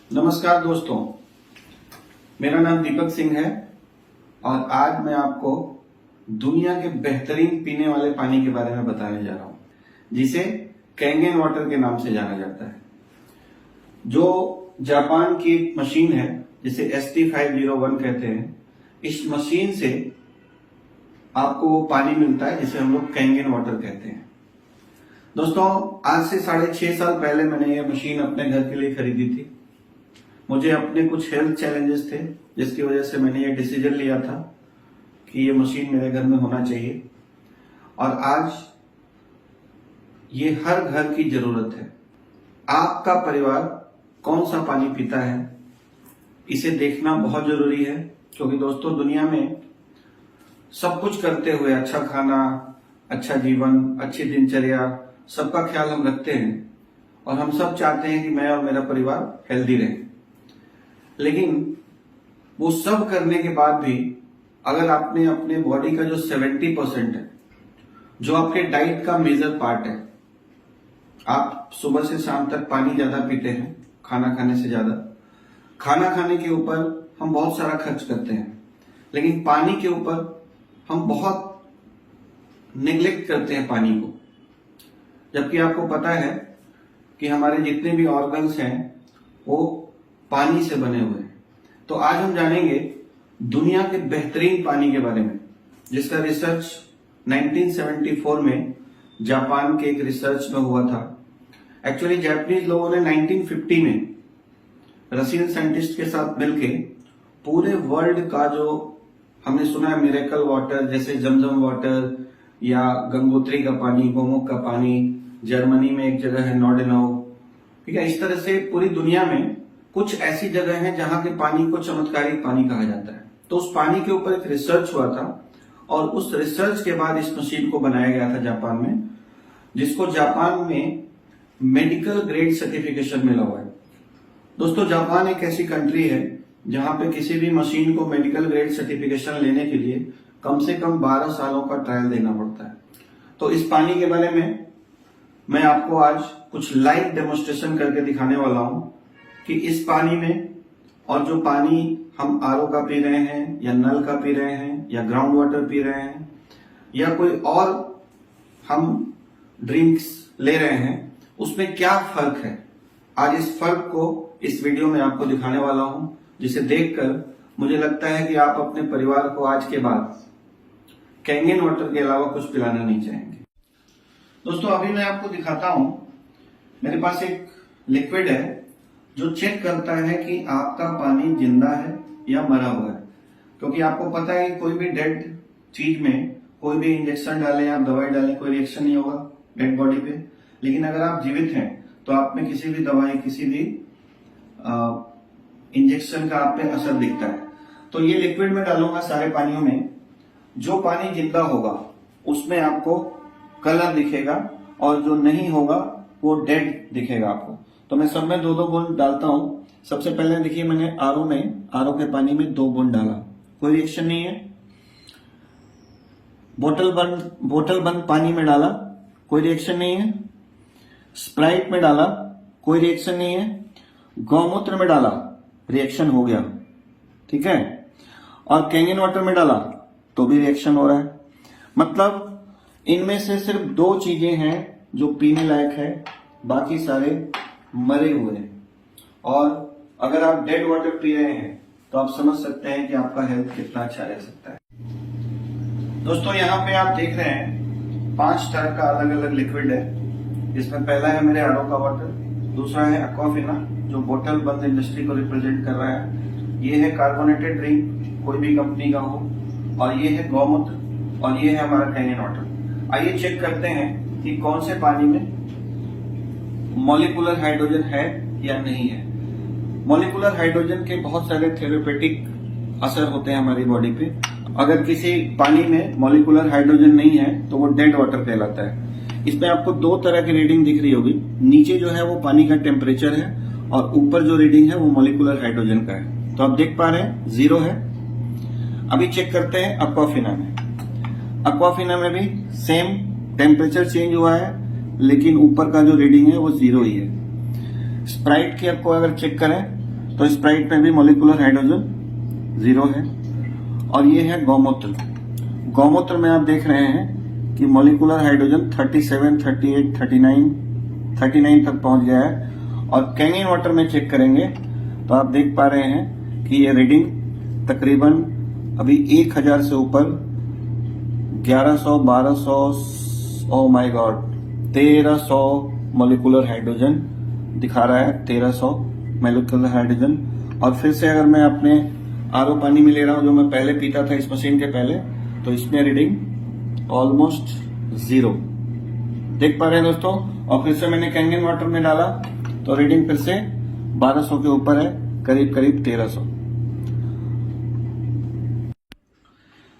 नमस्कार दोस्तों, मेरा नाम दीपक सिंह है और आज मैं आपको दुनिया के बेहतरीन पीने वाले पानी के बारे में बताने जा रहा हूं, जिसे कैंगन वाटर के नाम से जाना जाता है। जो जापान की एक मशीन है जिसे ST501 कहते हैं, इस मशीन से आपको वो पानी मिलता है जिसे हम लोग कैंगन वाटर कहते हैं। दोस्तों, आज से 6.5 साल पहले मैंने ये मशीन अपने घर के लिए खरीदी थी। मुझे अपने कुछ हेल्थ चैलेंजेस थे, जिसकी वजह से मैंने ये डिसीजन लिया था कि ये मशीन मेरे घर में होना चाहिए और आज ये हर घर की जरूरत है। आपका परिवार कौन सा पानी पीता है, इसे देखना बहुत जरूरी है, क्योंकि दोस्तों दुनिया में सब कुछ करते हुए अच्छा खाना, अच्छा जीवन, अच्छी दिनचर्या, सबका ख्याल हम रखते हैं और हम सब चाहते हैं कि मैं और मेरा परिवार हेल्दी रहे। लेकिन वो सब करने के बाद भी अगर आपने अपने बॉडी का जो 70% है, जो आपके डाइट का मेजर पार्ट है, आप सुबह से शाम तक पानी ज्यादा पीते हैं खाना खाने से ज्यादा। खाना खाने के ऊपर हम बहुत सारा खर्च करते हैं, लेकिन पानी के ऊपर हम बहुत नेग्लेक्ट करते हैं पानी को। जबकि आपको पता है कि हमारे जितने भी ऑर्गन्स हैं वो पानी से बने हुए हैं। तो आज हम जानेंगे दुनिया के बेहतरीन पानी के बारे में, जिसका रिसर्च 1974 में जापान के एक रिसर्च में हुआ था। एक्चुअली जापानीज लोगों ने 1950 में रशियन साइंटिस्ट के साथ मिलके पूरे वर्ल्ड का, जो हमने सुना है मिरेकल वाटर, जैसे जमजम वाटर या गंगोत्री का पानी, गोमुख का पानी, जर्मनी में एक जगह है नॉर्डेनौ, ठीक है, इस तरह से पूरी दुनिया में कुछ ऐसी जगह हैं जहां के पानी को चमत्कारिक पानी कहा जाता है। तो उस पानी के ऊपर एक रिसर्च हुआ था और उस रिसर्च के बाद इस मशीन को बनाया गया था जापान में, जिसको जापान में मेडिकल ग्रेड सर्टिफिकेशन मिला हुआ है। दोस्तों, जापान एक ऐसी कंट्री है जहां पे किसी भी मशीन को मेडिकल ग्रेड सर्टिफिकेशन लेने के लिए कम से कम 12 सालों का ट्रायल देना पड़ता है। तो इस पानी के बारे में मैं आपको आज कुछ लाइव डेमोन्स्ट्रेशन करके दिखाने वाला हूं कि इस पानी में, और जो पानी हम आरओ का पी रहे हैं या नल का पी रहे हैं या ग्राउंड वाटर पी रहे हैं या कोई और हम ड्रिंक्स ले रहे हैं, उसमें क्या फर्क है। आज इस फर्क को इस वीडियो में आपको दिखाने वाला हूं, जिसे देखकर मुझे लगता है कि आप अपने परिवार को आज के बाद कैंगन वाटर के अलावा कुछ पिलाना नहीं चाहेंगे। दोस्तों, अभी मैं आपको दिखाता हूं, मेरे पास एक लिक्विड है जो चेक करता है कि आपका पानी जिंदा है या मरा हुआ है। क्योंकि आपको पता है कि कोई भी डेड चीज में कोई भी इंजेक्शन डालें, आप दवाई डालें, कोई रिएक्शन नहीं होगा डेड बॉडी पे। लेकिन अगर आप जीवित हैं तो आप में किसी भी दवाई, किसी भी इंजेक्शन का आप पे असर दिखता है। तो ये लिक्विड में डालूंगा सारे पानियों में। जो पानी जिंदा होगा उसमें आपको कलर दिखेगा और जो नहीं होगा वो डेड दिखेगा आपको। तो मैं सब में 2-2 बूंद डालता हूं। सबसे पहले देखिए, मैंने आरओ के पानी में 2 बूंद डाला, कोई रिएक्शन नहीं है। बोतल बंद पानी में डाला, कोई रिएक्शन नहीं है। स्प्राइट में डाला, कोई रिएक्शन नहीं है। गौमूत्र में डाला, रिएक्शन हो गया, ठीक है। और कैंगन वाटर में डाला तो भी रिएक्शन हो रहा है। मतलब इनमें से सिर्फ 2 चीजें हैं जो पीने लायक है, बाकी सारे मरे हुए हैं। और अगर आप डेड वाटर पी रहे हैं तो आप समझ सकते हैं कि आपका हेल्थ कितना अच्छा रह सकता है। दोस्तों, यहाँ पे आप देख रहे हैं 5 तरह का अलग अलग लिक्विड है। इसमें पहला है मेरे आरओ का वाटर, दूसरा है एक्वाफिना जो बोतल बंद इंडस्ट्री को रिप्रेजेंट कर रहा है, ये है कार्बोनेटेड ड्रिंक कोई भी कंपनी का हो, और ये है गौमूत्र, और ये है हमारा कैंगन वाटर। आइए चेक करते हैं कि कौन से पानी में मॉलिक्यूलर हाइड्रोजन है या नहीं है। मॉलिक्यूलर हाइड्रोजन के बहुत सारे थेरेपेटिक असर होते हैं हमारी बॉडी पे। अगर किसी पानी में मॉलिक्यूलर हाइड्रोजन नहीं है तो वो डेड वाटर कहलाता है। इसमें आपको 2 तरह की रीडिंग दिख रही होगी। नीचे जो है वो पानी का टेम्परेचर है और ऊपर जो रीडिंग है वो मॉलिक्यूलर हाइड्रोजन का है। तो आप देख पा रहे हैं 0 है। अभी चेक करते हैं एक्वाफिना में। एक्वाफिना में भी सेम टेम्परेचर चेंज हुआ है, लेकिन ऊपर का जो रीडिंग है वो 0 ही है। स्प्राइट की आपको अगर चेक करें तो स्प्राइट में भी मॉलिक्यूलर हाइड्रोजन 0 है। और ये है गौमूत्र। गौमूत्र में आप देख रहे हैं कि मॉलिक्यूलर हाइड्रोजन 37, 38, 39 तक पहुंच गया है। और कैंगन वाटर में चेक करेंगे तो आप देख पा रहे हैं कि ये रीडिंग तकरीबन अभी 1000 से ऊपर 1100, 1200, oh my God 1300 molecular hydrogen दिखा रहा है। 1300 मॉलिक्यूलर हाइड्रोजन। और फिर से अगर मैं अपने आरओ पानी में ले रहा हूं जो मैं पहले पीता था इस मशीन के पहले, तो इसमें रीडिंग ऑलमोस्ट 0 देख पा रहे हैं दोस्तों। और फिर से मैंने कैंगन वाटर में डाला तो रीडिंग फिर से 1200 के ऊपर है, करीब 1300।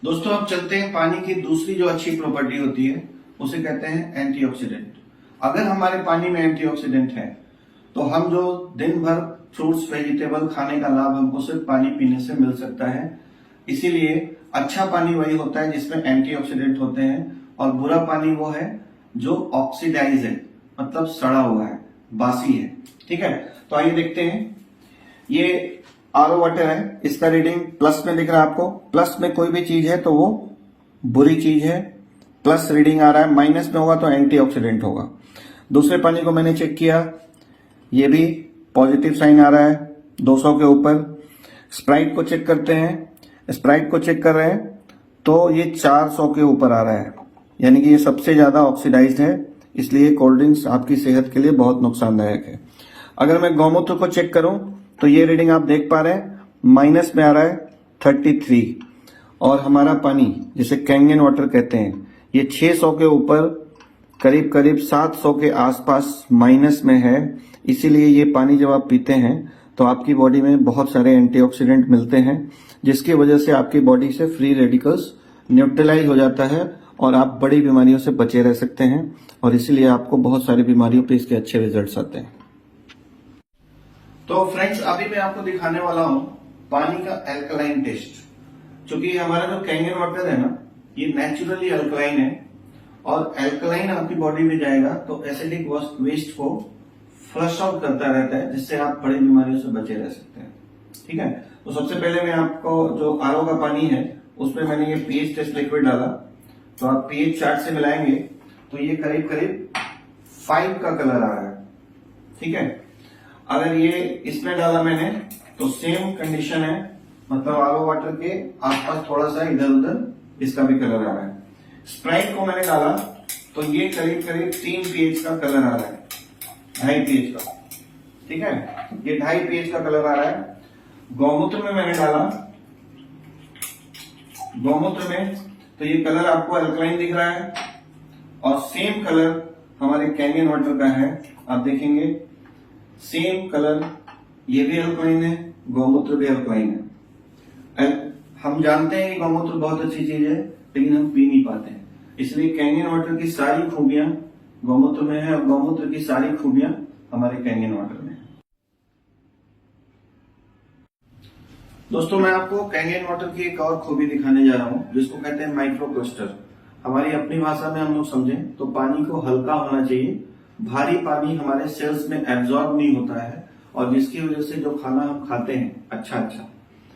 दोस्तों अब चलते हैं पानी की दूसरी जो अच्छी प्रॉपर्टी होती है उसे कहते हैं एंटीऑक्सीडेंट। अगर हमारे पानी में एंटीऑक्सीडेंट है तो हम जो दिन भर फ्रूट्स वेजिटेबल खाने का लाभ हमको सिर्फ पानी पीने से मिल सकता है। इसीलिए अच्छा पानी वही होता है जिसमें एंटीऑक्सीडेंट होते हैं, और बुरा पानी वो है जो ऑक्सीडाइज है, मतलब सड़ा हुआ है, बासी है। ठीक है, तो आइए देखते हैं। ये आरओ वाटर है, इसका रीडिंग प्लस में दिख रहा है आपको। प्लस में कोई भी चीज है तो वो बुरी चीज है, प्लस रीडिंग आ रहा है। माइनस में होगा तो एंटीऑक्सीडेंट होगा। दूसरे पानी को मैंने चेक किया, ये भी पॉजिटिव साइन आ रहा है 200 के ऊपर। स्प्राइट को चेक करते हैं, स्प्राइट को चेक कर रहे हैं तो ये 400 के ऊपर आ रहा है, यानी कि ये सबसे ज्यादा ऑक्सीडाइज्ड है, इसलिए कोल्ड ड्रिंक्स आपकी सेहत के लिए बहुत नुकसानदायक है। अगर मैं गौमूत्र को चेक करूं तो ये रीडिंग आप देख पा रहे हैं माइनस में आ रहा है 33। और हमारा पानी जिसे कैंगन वाटर कहते हैं ये 600 के ऊपर करीब करीब 700 के आसपास माइनस में है। इसीलिए ये पानी जब आप पीते हैं तो आपकी बॉडी में बहुत सारे एंटीऑक्सीडेंट मिलते हैं, जिसकी वजह से आपकी बॉडी से फ्री रेडिकल्स न्यूट्रलाइज हो जाता है और आप बड़ी बीमारियों से बचे रह सकते हैं। और इसीलिए आपको बहुत सारी बीमारियों पे इसके अच्छे रिजल्ट्स आते हैं। तो फ्रेंड्स अभी मैं आपको दिखाने वाला हूं पानी का अल्कलाइन टेस्ट। क्योंकि हमारा जो कैंगन वाटर है ना, ये नेचुरली अल्कलाइन है, और अल्कलाइन आपकी बॉडी में जाएगा तो एसिडिक वेस्ट को फ्लश आउट करता रहता है, जिससे आप बड़ी बीमारियों से बचे रह सकते हैं। ठीक है, तो सबसे पहले मैं आपको जो आरओ का पानी है उसमें मैंने ये पीएच टेस्ट लिक्विड डाला, तो आप पीएच चार्ट से मिलाएंगे तो ये करीब करीब 5 का कलर आ रहा है। ठीक है, अगर ये इसमें डाला मैंने तो सेम कंडीशन है, मतलब आरओ वाटर के आसपास थोड़ा सा इधर उधर इसका भी कलर आ रहा है। स्प्राइट को मैंने डाला तो ये करीब करीब 3 पीएच का कलर आ रहा है, 2.5 पीएच का। ठीक है, ये 2.5 पीएच का कलर आ रहा है। गौमूत्र में मैंने डाला, गौमूत्र में तो ये कलर आपको अल्कलाइन दिख रहा है, और सेम कलर हमारे कैंगन वाटर का है। आप देखेंगे सेम कलर, ये भी अल्कलाइन है, गौमूत्र भी अल्कलाइन है। हम जानते हैं कि गौमूत्र बहुत अच्छी चीज है, लेकिन हम पी नहीं पाते हैं। इसलिए कैंगन वाटर की सारी खूबियां गौमूत्र में है, और गौमूत्र की सारी खूबियां हमारे कैंगन वाटर में है। दोस्तों मैं आपको कैंगन वाटर की एक और खूबी दिखाने जा रहा हूं, जिसको कहते हैं माइक्रो क्लस्टर। हमारी अपनी भाषा में हम लोग समझें तो पानी को हल्का होना चाहिए। भारी पानी हमारे सेल्स में एब्जॉर्ब नहीं होता है, और जिसकी वजह से जो खाना हम खाते हैं अच्छा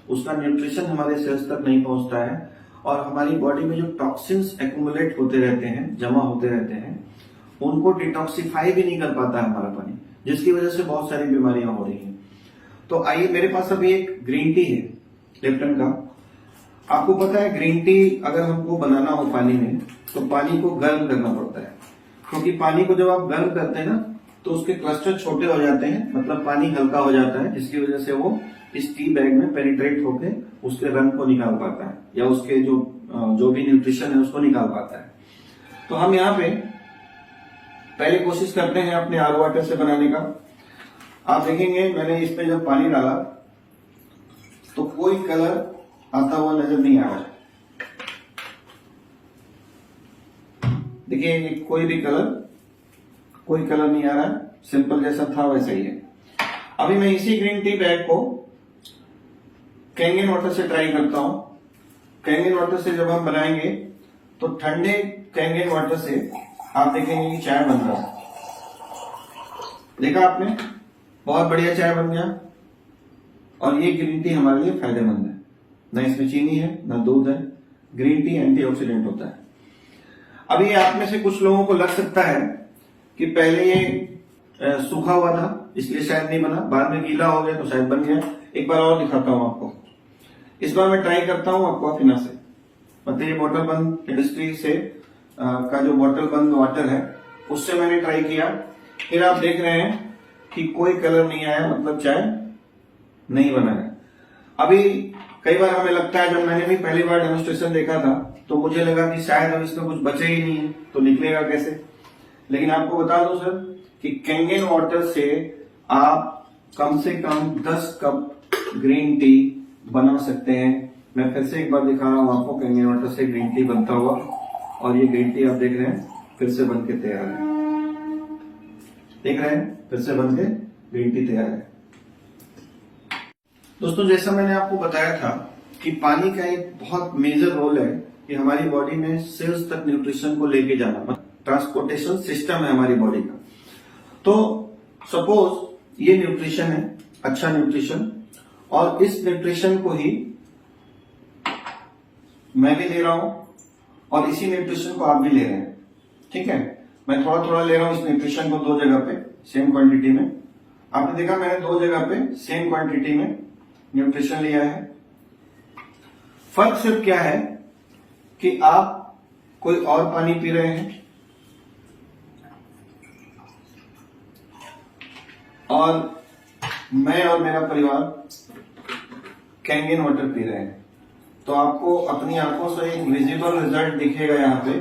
उसका न्यूट्रिशन हमारे सेल्स तक नहीं पहुंचता है, और हमारी बॉडी में जो टॉक्सिन्स एक्यूमुलेट होते रहते हैं, जमा होते रहते हैं, उनको डिटॉक्सिफाई भी नहीं कर पाता है हमारा पानी, जिसकी वजह से बहुत सारी बीमारियां हो रही हैं। तो आइए, मेरे पास अभी एक ग्रीन टी है लिप्टन का। आपको पता है ग्रीन टी अगर हमको बनाना हो पानी में तो पानी को गर्म करना पड़ता है, क्योंकि पानी को जब आप गर्म करते हैं ना तो उसके क्लस्टर छोटे हो जाते हैं, मतलब पानी हल्का हो जाता है, जिसकी वजह से वो इस टी बैग में पेनिट्रेट होकर उसके रंग को निकाल पाता है, या उसके जो भी न्यूट्रिशन है उसको निकाल पाता है। तो हम यहाँ पे पहले कोशिश करते हैं अपने आरओ वाटर से बनाने का। आप देखेंगे मैंने इसमें जब पानी डाला तो कोई कलर आता हुआ नजर नहीं आ रहा। देखिए कोई कलर नहीं आ रहा है, सिंपल जैसा था वैसा ही है। अभी मैं इसी ग्रीन टी बैग को कैंगन वाटर से ट्राई करता हूं। कैंगन वाटर से जब हम बनाएंगे तो ठंडे कैंगन वाटर से आप देखेंगे कि चाय बन रहा है। देखा आपने, बहुत बढ़िया चाय बन गया। और ये ग्रीन टी हमारे लिए फायदेमंद है। न इसमें चीनी है, न दूध है। ग्रीन टी एंटीऑक्सीडेंट होता है। अभी आप में से कुछ लोगों को लग सकता है कि पहले ये सूखा हुआ था इसलिए शायद नहीं बना, बाद में गीला हो गया तो शायद बन गया। एक बार और दिखाता हूं आपको। इस बार मैं ट्राई करता हूं एक्वाफिना से। मतलब ये बोतल बंद इंडस्ट्री से का जो बोतल बंद वाटर है उससे मैंने ट्राई किया। फिर आप देख रहे हैं कि कोई कलर नहीं आया, मतलब चाय नहीं बना है। अभी कई बार हमें लगता है, जब मैंने भी पहली बार डेमोन्स्ट्रेशन देखा था तो मुझे लगा कि शायद अब इसमें कुछ बचे ही नहीं है तो निकलेगा कैसे। लेकिन आपको बता दूं सर कि कैंगन वाटर से आप कम से कम 10 कप ग्रीन टी बना सकते हैं। मैं फिर से एक बार दिखा रहा हूं आपको कैंगन वाटर से ग्रीन टी बनता हुआ। और ये ग्रीन टी आप देख रहे हैं फिर से बन के तैयार है। देख रहे हैं फिर से बन के ग्रीन टी तैयार है। दोस्तों, जैसा मैंने आपको बताया था कि पानी का एक बहुत मेजर रोल है कि हमारी बॉडी में सेल्स तक न्यूट्रिशन को लेके जाना, मतलब ट्रांसपोर्टेशन सिस्टम है हमारी बॉडी का। तो सपोज ये न्यूट्रिशन है, अच्छा न्यूट्रिशन, और इस न्यूट्रिशन को ही मैं भी ले रहा हूं और इसी न्यूट्रिशन को आप भी ले रहे हैं। ठीक है, मैं थोड़ा थोड़ा ले रहा हूं इस न्यूट्रिशन को 2 जगह पे सेम क्वांटिटी में। आपने देखा मैंने 2 जगह पे सेम क्वांटिटी में न्यूट्रिशन लिया है। फर्क सिर्फ क्या है कि आप कोई और पानी पी रहे हैं और मैं और मेरा परिवार कैंगन वाटर पी रहे हैं। तो आपको अपनी आंखों से एक विजिबल रिजल्ट दिखेगा यहाँ पे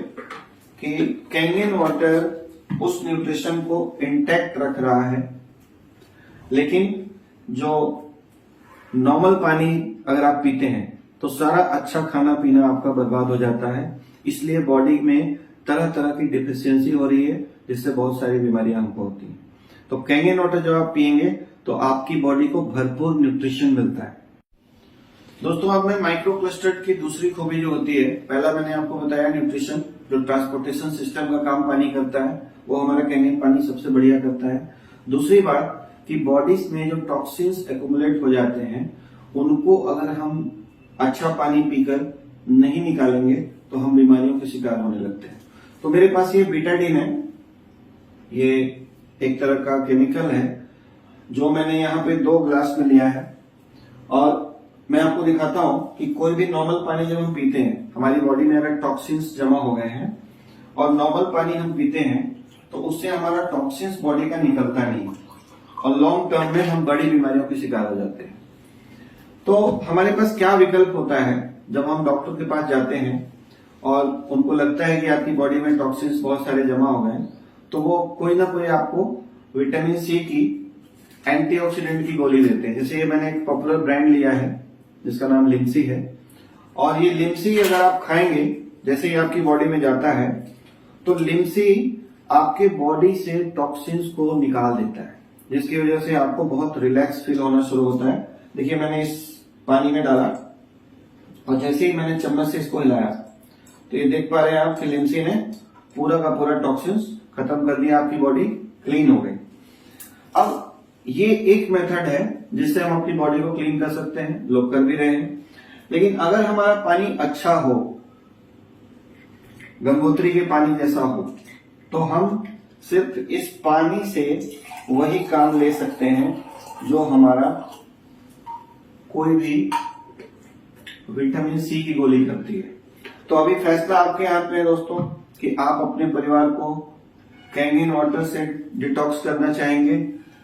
कि कैंगन वाटर उस न्यूट्रिशन को इंटैक्ट रख रहा है। लेकिन जो नॉर्मल पानी अगर आप पीते हैं तो सारा अच्छा खाना पीना आपका बर्बाद हो जाता है। इसलिए बॉडी में तरह तरह की डिफिशियंसी हो रही है, जिससे बहुत सारी बीमारियां हमको होती हैं। तो कैंगन वाटर जब आप पिएंगे तो आपकी बॉडी को भरपूर न्यूट्रिशन मिलता है। दोस्तों, अब मैं माइक्रो क्लस्टर्ड की दूसरी खूबी जो होती है, पहला मैंने आपको बताया न्यूट्रिशन, जो ट्रांसपोर्टेशन सिस्टम का काम पानी करता है, वो हमारा कैंगन पानी सबसे बढ़िया करता है। दूसरी बात कि बॉडीज में जो टॉक्सिन्स एक्युमुलेट हो जाते हैं उनको अगर हम अच्छा पानी पीकर नहीं निकालेंगे तो हम बीमारियों के शिकार होने लगते हैं। तो मेरे पास ये बीटाडीन है, ये एक तरह का केमिकल है जो मैंने यहाँ पे 2 ग्लास में लिया है। और मैं आपको दिखाता हूं कि कोई भी नॉर्मल पानी जब हम पीते हैं, हमारी बॉडी में अगर टॉक्सिन्स जमा हो गए हैं और नॉर्मल पानी हम पीते हैं तो उससे हमारा टॉक्सिन्स बॉडी का निकलता नहीं और लॉन्ग टर्म में हम बड़ी बीमारियों के शिकार हो जाते हैं। तो हमारे पास क्या विकल्प होता है जब हम डॉक्टर के पास जाते हैं और उनको लगता है कि आपकी बॉडी में टॉक्सिन्स बहुत सारे जमा हो गए, तो वो कोई ना कोई आपको विटामिन सी की एंटीऑक्सीडेंट की गोली देते हैं। जैसे ये मैंने एक पॉपुलर ब्रांड लिया है जिसका नाम लिम्सी है, और ये लिम्सी अगर आप खाएंगे जैसे ही आपकी बॉडी में जाता है तो लिम्सी आपके बॉडी से टॉक्सिन्स को निकाल देता है, जिसकी वजह से आपको बहुत रिलैक्स फील होना शुरू होता है। देखिए मैंने इस पानी में डाला और जैसे ही मैंने चम्मच से इसको हिलाया तो ये देख पा रहे हैं आप कि लिम्सी ने पूरा का पूरा टॉक्सिन्स खत्म कर दिया, आपकी बॉडी क्लीन हो गई। अब ये एक मेथड है जिससे हम अपनी बॉडी को क्लीन कर सकते हैं, लोग कर भी रहे हैं। लेकिन अगर हमारा पानी अच्छा हो, गंगोत्री के पानी जैसा हो, तो हम सिर्फ इस पानी से वही काम ले सकते हैं जो हमारा कोई भी विटामिन सी की गोली करती है। तो अभी फैसला आपके हाथ में है दोस्तों कि आप अपने परिवार को कैंगन वाटर से डिटॉक्स करना चाहेंगे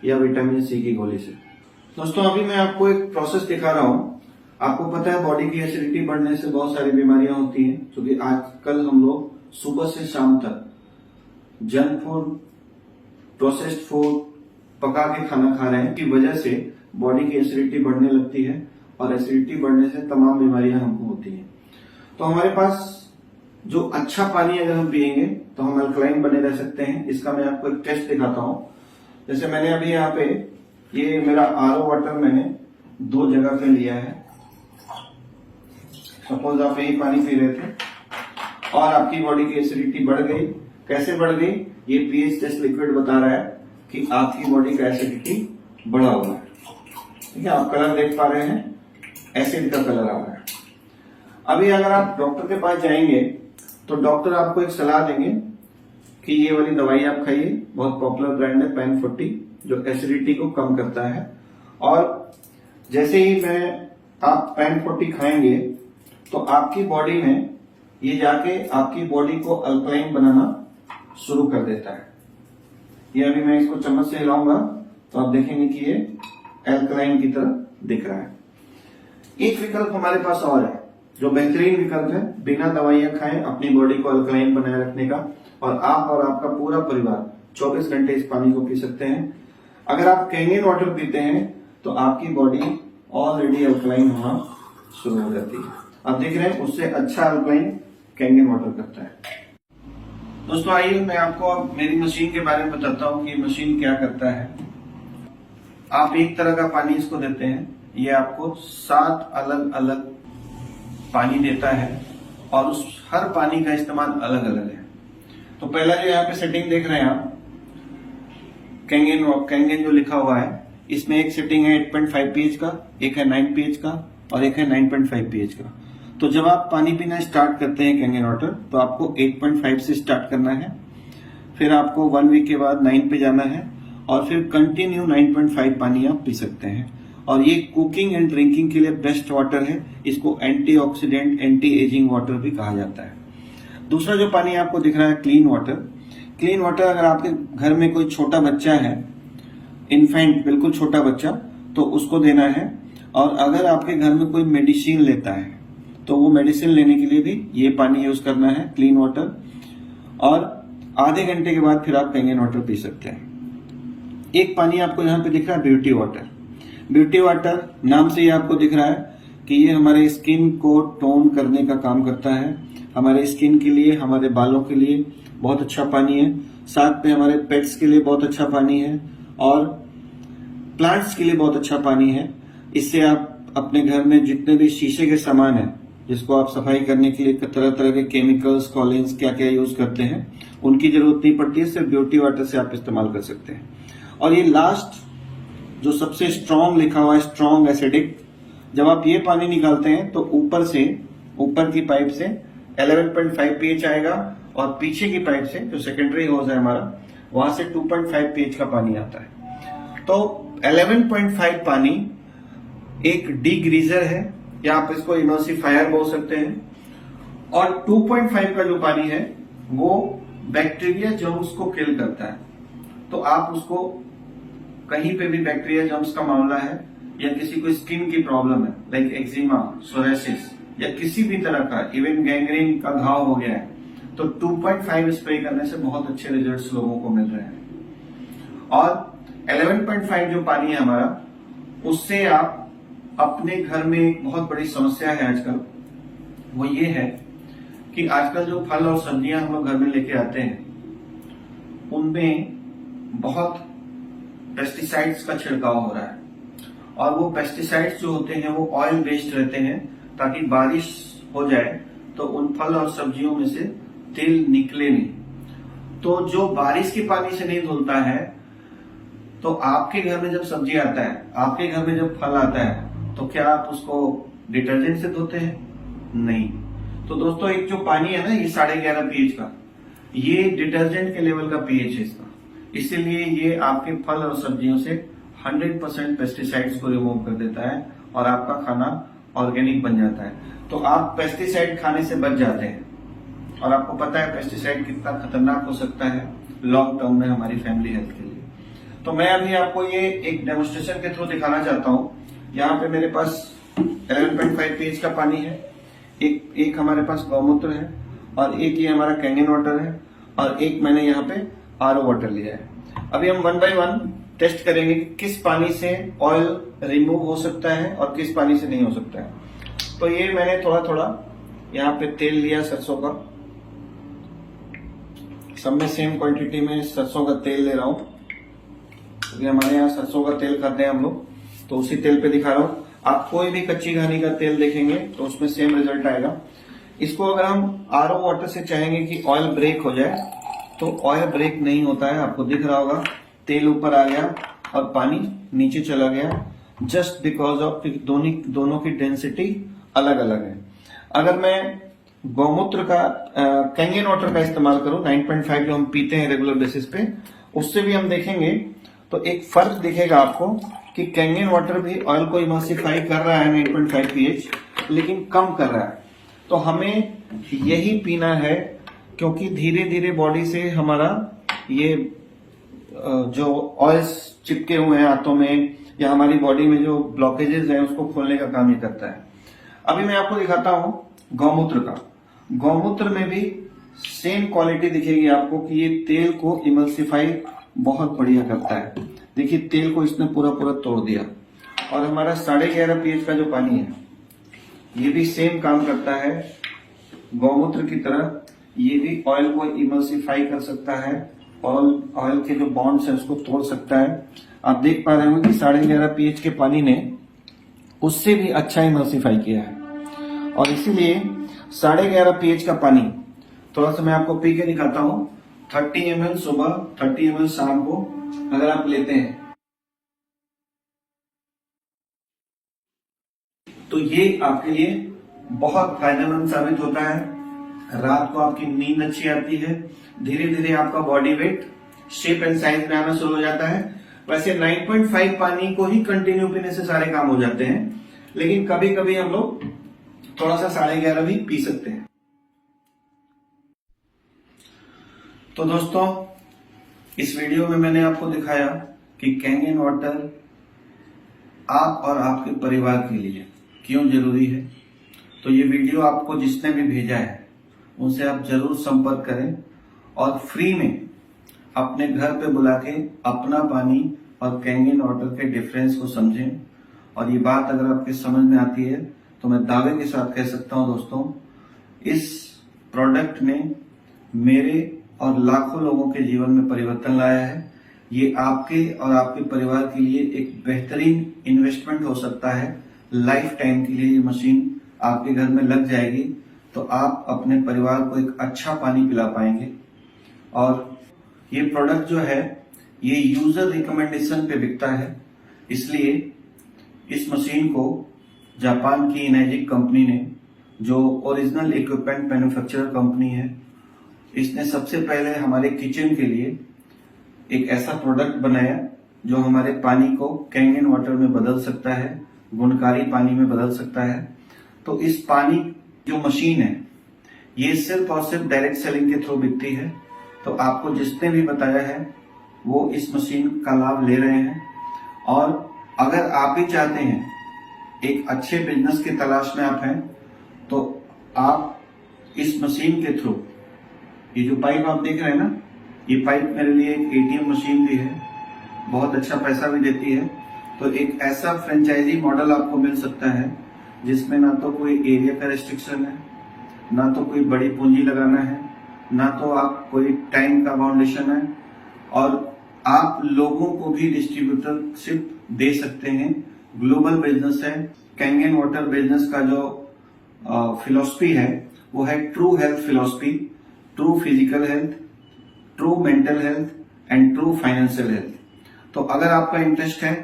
या विटामिन सी की गोली से। दोस्तों, अभी मैं आपको एक प्रोसेस दिखा रहा हूं। आपको पता है बॉडी की एसिडिटी बढ़ने से बहुत सारी बीमारियां होती हैं, क्योंकि आजकल हम लोग सुबह से शाम तक जंक फूड, प्रोसेस्ड फूड, पका के खाना खा रहे हैं की वजह से बॉडी की एसिडिटी बढ़ने लगती है और एसिडिटी बढ़ने से तमाम बीमारियां हमको होती हैं। तो हमारे पास जो अच्छा पानी अगर हम पिएंगे तो हम अल्कलाइन बने रह सकते हैं। इसका मैं आपको एक टेस्ट दिखाता हूं। जैसे मैंने अभी यहाँ पे ये मेरा आरओ वाटर मैंने 2 जगह पे लिया है। सपोज आप यही पानी पी रहे थे और आपकी बॉडी की एसिडिटी बढ़ गई। कैसे बढ़ गई? ये पीएच टेस्ट लिक्विड बता रहा है कि आपकी बॉडी का एसिडिटी बढ़ा हुआ है। ठीक है, आप कलर देख पा रहे हैं, एसिड का कलर आ रहा है। अभी अगर आप डॉक्टर के पास जाएंगे तो डॉक्टर आपको एक सलाह देंगे कि ये वाली दवाई आप खाइए, बहुत पॉपुलर ब्रांड है पैन 40, जो एसिडिटी को कम करता है। और जैसे ही आप पैन 40 खाएंगे तो आपकी बॉडी में ये जाके आपकी बॉडी को अल्कलाइन बनाना शुरू कर देता है। ये अभी मैं इसको चम्मच से हिलाऊंगा तो आप देखेंगे कि ये अल्कलाइन की तरह दिख रहा है। एक विकल्प हमारे पास और है जो बेहतरीन विकल्प है, बिना दवाइयां खाएं अपनी बॉडी को अल्कलाइन बनाए रखने का, और आप और आपका पूरा परिवार 24 घंटे इस पानी को पी सकते हैं। अगर आप कैंगेन वाटर पीते हैं तो आपकी बॉडी ऑलरेडी अल्कलाइन होना शुरू हो जाती है। आप देख रहे हैं उससे अच्छा अल्कलाइन कैंगेन वाटर करता है। दोस्तों आइए मैं आपको मेरी मशीन के बारे में बताता हूँ कि मशीन क्या करता है। आप एक तरह का पानी इसको देते हैं, ये आपको 7 अलग अलग पानी देता है और उस हर पानी का इस्तेमाल अलग अलग है। तो पहला जो यहाँ पे सेटिंग देख रहे हैं आप, कैंगेन जो लिखा हुआ है, इसमें एक सेटिंग है 8.5 pH का, एक है 9 pH का और एक है 9.5 pH का। तो जब आप पानी पीना स्टार्ट करते हैं कैंगेन वाटर तो आपको 8.5 से स्टार्ट करना है, फिर आपको 1 वीक के बाद 9 पे जाना है और फिर कंटिन्यू 9.5 पानी आप पी सकते हैं। और ये कुकिंग एंड ड्रिंकिंग के लिए बेस्ट वाटर है, इसको एंटीऑक्सीडेंट एंटी एजिंग वाटर भी कहा जाता है। दूसरा जो पानी आपको दिख रहा है क्लीन वाटर। क्लीन वाटर अगर आपके घर में कोई छोटा बच्चा है, इन्फेंट बिल्कुल छोटा बच्चा, तो उसको देना है। और अगर आपके घर में कोई मेडिसिन लेता है तो वो मेडिसिन लेने के लिए भी ये पानी यूज करना है, क्लीन वाटर। और आधे घंटे के बाद फिर आप कैंगेन वाटर पी सकते हैं। एक पानी आपको यहाँ पे दिख रहा है ब्यूटी वाटर। ब्यूटी वाटर नाम से ही आपको दिख रहा है कि ये हमारे स्किन को टोन करने का काम करता है। हमारे स्किन के लिए, हमारे बालों के लिए बहुत अच्छा पानी है, साथ में हमारे पेट्स के लिए बहुत अच्छा पानी है और प्लांट्स के लिए बहुत अच्छा पानी है। इससे आप अपने घर में जितने भी शीशे के सामान है, जिसको आप सफाई करने के लिए तरह तरह के केमिकल्स, कॉलिन्स क्या क्या यूज करते हैं, उनकी जरूरत नहीं पड़ती है, सिर्फ ब्यूटी वाटर से आप इस्तेमाल कर सकते हैं। और ये लास्ट जो सबसे स्ट्रॉन्ग लिखा हुआ है, स्ट्रॉन्ग एसिडिक, जब आप ये पानी निकालते हैं तो ऊपर की पाइप से 11.5 pH आएगा और पीछे की पाइप से जो सेकेंडरी होज है हमारा, वहां से 2.5 pH का पानी आता है। तो 11.5 पानी एक डीग्रीजर है या आप इसको इमल्सिफायर बोल सकते हैं, और 2.5 का जो पानी है वो बैक्टीरिया जर्म्स को किल करता है। तो आप उसको कहीं पे भी बैक्टीरिया जर्म्स का मामला है या किसी को स्किन की प्रॉब्लम है लाइक एक्जिमा, सोरेसिस या किसी भी तरह का, इवन गैंग्रीन का घाव हो गया है, तो 2.5 स्प्रे करने से बहुत अच्छे रिजल्ट्स लोगों को मिल रहे हैं। और 11.5 जो पानी है हमारा, उससे आप अपने घर में एक बहुत बड़ी समस्या है आजकल, वो ये है कि आजकल जो फल और सब्जियां हम लोग घर में लेके आते हैं उनमें बहुत पेस्टिसाइड्स का छिड़काव हो रहा है। और वो पेस्टिसाइड्स जो होते हैं वो ऑयल बेस्ड रहते हैं, ताकि बारिश हो जाए तो उन फल और सब्जियों में से तेल निकले नहीं। तो जो बारिश के पानी से नहीं धुलता है, तो आपके घर में जब सब्जी आता है, आपके घर में जब फल आता है, तो क्या आप उसको डिटर्जेंट से धोते हैं? नहीं। तो दोस्तों एक जो पानी है ना, ये 11.5 pH का, ये डिटर्जेंट के लेवल का पीएच है इसका। इसीलिए ये आपके फल और सब्जियों से 100% पेस्टिसाइड्स को रिमूव कर देता है और आपका खाना ऑर्गेनिक बन जाता है। तो आप पेस्टिसाइड खाने से बच जाते हैं। और आपको पता है पेस्टिसाइड कितना खतरनाक हो सकता है लॉन्ग टर्म में हमारी फैमिली हेल्थ के लिए। तो मैं अभी आपको ये एक डेमोन्स्ट्रेशन के थ्रू दिखाना चाहता हूँ। यहाँ पे मेरे पास 11.5 pH का पानी है, एक हमारे पास गौमूत्र है, और एक ये हमारा कैंगेन वाटर है, और एक मैंने यहाँ पे आरओ वाटर लिया है। अभी हम 1 by 1 टेस्ट करेंगे कि किस पानी से ऑयल रिमूव हो सकता है और किस पानी से नहीं हो सकता है। तो ये मैंने थोड़ा थोड़ा यहाँ पे तेल लिया सरसों का, सब में सेम क्वांटिटी में सरसों का तेल ले रहा हूँ, क्योंकि हमारे यहाँ सरसों का तेल खाते हैं हम लोग, तो उसी तेल पे दिखा रहा हूँ। आप कोई भी कच्ची घानी का तेल देखेंगे तो उसमें सेम रिजल्ट आएगा। इसको अगर हम आरओ वाटर से चाहेंगे कि ऑयल ब्रेक हो जाए, तो ऑयल ब्रेक नहीं होता है। आपको दिख रहा होगा तेल ऊपर आ गया और पानी नीचे चला गया। जस्ट बिकॉज ऑफ दोनों की डेंसिटी अलग अलग है। अगर मैं गौमूत्र का कैंगन वाटर का इस्तेमाल करूं 9.5 जो हम पीते हैं रेगुलर बेसिस पे, उससे भी हम देखेंगे तो एक फर्क दिखेगा आपको कि कैंगन वाटर भी ऑयल को इमल्सिफाई कर रहा है 9.5 pH, लेकिन कम कर रहा है। तो हमें यही पीना है, क्योंकि धीरे धीरे बॉडी से हमारा ये जो ऑयल्स चिपके हुए हैं हाथों में या हमारी बॉडी में जो ब्लॉकेजेस हैं उसको खोलने का काम ये करता है। अभी मैं आपको दिखाता हूं गौमूत्र का। गौमूत्र में भी सेम क्वालिटी दिखेगी आपको कि ये तेल को इमल्सिफाई बहुत बढ़िया करता है। देखिए तेल को इसने पूरा पूरा तोड़ दिया। और हमारा 11.5 pH का जो पानी है ये भी सेम काम करता है गौमूत्र की तरह। ये भी ऑयल को इमल्सिफाई कर सकता है, ऑयल के जो बॉन्ड्स हैं उसको तोड़ सकता है। आप देख पा रहे हो कि 11.5 pH के पानी ने उससे भी अच्छा इमल्सिफाई किया है। और इसीलिए 11.5 pH का पानी थोड़ा सा मैं आपको पी के दिखाता हूं। 30 ml सुबह, 30 ml शाम को अगर आप लेते हैं तो ये आपके लिए बहुत फायदेमंद साबित होता है। रात को आपकी नींद अच्छी आती है, धीरे धीरे आपका body weight shape and size में आना शुरू हो जाता है। वैसे 9.5 पानी को ही कंटिन्यू पीने से सारे काम हो जाते हैं, लेकिन कभी कभी हम लोग थोड़ा सा 11.5 भी पी सकते हैं। तो दोस्तों, इस वीडियो में मैंने आपको दिखाया कि कैंगन वाटर आप और आपके परिवार के लिए क्यों जरूरी है। तो ये वीडियो आपको जिसने भी भेजा है उनसे आप जरूर संपर्क करें और फ्री में अपने घर पे बुला के अपना पानी और कैंगन वाटर के डिफरेंस को समझें। और ये बात अगर आपके समझ में आती है तो मैं दावे के साथ कह सकता हूं दोस्तों, इस प्रोडक्ट ने मेरे और लाखों लोगों के जीवन में परिवर्तन लाया है। ये आपके और आपके परिवार के लिए एक बेहतरीन इन्वेस्टमेंट हो सकता है। लाइफ टाइम के लिए ये मशीन आपके घर में लग जाएगी तो आप अपने परिवार को एक अच्छा पानी पिला पाएंगे। और ये प्रोडक्ट जो है ये यूजर रिकमेंडेशन पे बिकता है, इसलिए इस मशीन को जापान की इनर्जिक कंपनी ने, जो ओरिजिनल इक्विपमेंट मैन्युफैक्चरर कंपनी है, इसने सबसे पहले हमारे किचन के लिए एक ऐसा प्रोडक्ट बनाया जो हमारे पानी को कैंगन वाटर में बदल सकता है, गुणकारी पानी में बदल सकता है। तो इस पानी जो मशीन है ये सिर्फ और सिर्फ डायरेक्ट सेलिंग के थ्रू बिकती है। तो आपको जिसने भी बताया है वो इस मशीन का लाभ ले रहे हैं। और अगर आप भी चाहते हैं, एक अच्छे बिजनेस की तलाश में आप हैं, तो आप इस मशीन के थ्रू, ये जो पाइप आप देख रहे हैं ना, ये पाइप मेरे लिए एक एटीएम मशीन भी है, बहुत अच्छा पैसा भी देती है। तो एक ऐसा फ्रेंचाइजी मॉडल आपको मिल सकता है जिसमें ना तो कोई एरिया का रिस्ट्रिक्शन है, ना तो कोई बड़ी पूंजी लगाना है, ना तो आप कोई टाइम का बाउंडेशन है, और आप लोगों को भी डिस्ट्रीब्यूटरशिप दे सकते हैं। ग्लोबल बिजनेस है। कैंगन वाटर बिजनेस का जो फिलॉसफी है वो है true health philosophy, true physical health, true mental health and true financial health. तो अगर आपका इंटरेस्ट है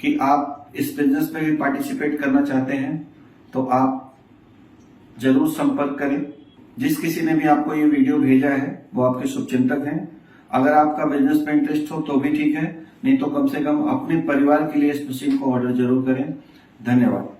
कि आप इस बिजनेस में भी पार्टिसिपेट करना चाहते हैं तो आप जरूर संपर्क करें। जिस किसी ने भी आपको ये वीडियो भेजा है वो आपके शुभचिंतक हैं। अगर आपका बिजनेस में इंटरेस्ट हो तो भी ठीक है, नहीं तो कम से कम अपने परिवार के लिए इस मशीन को ऑर्डर जरूर करें। धन्यवाद।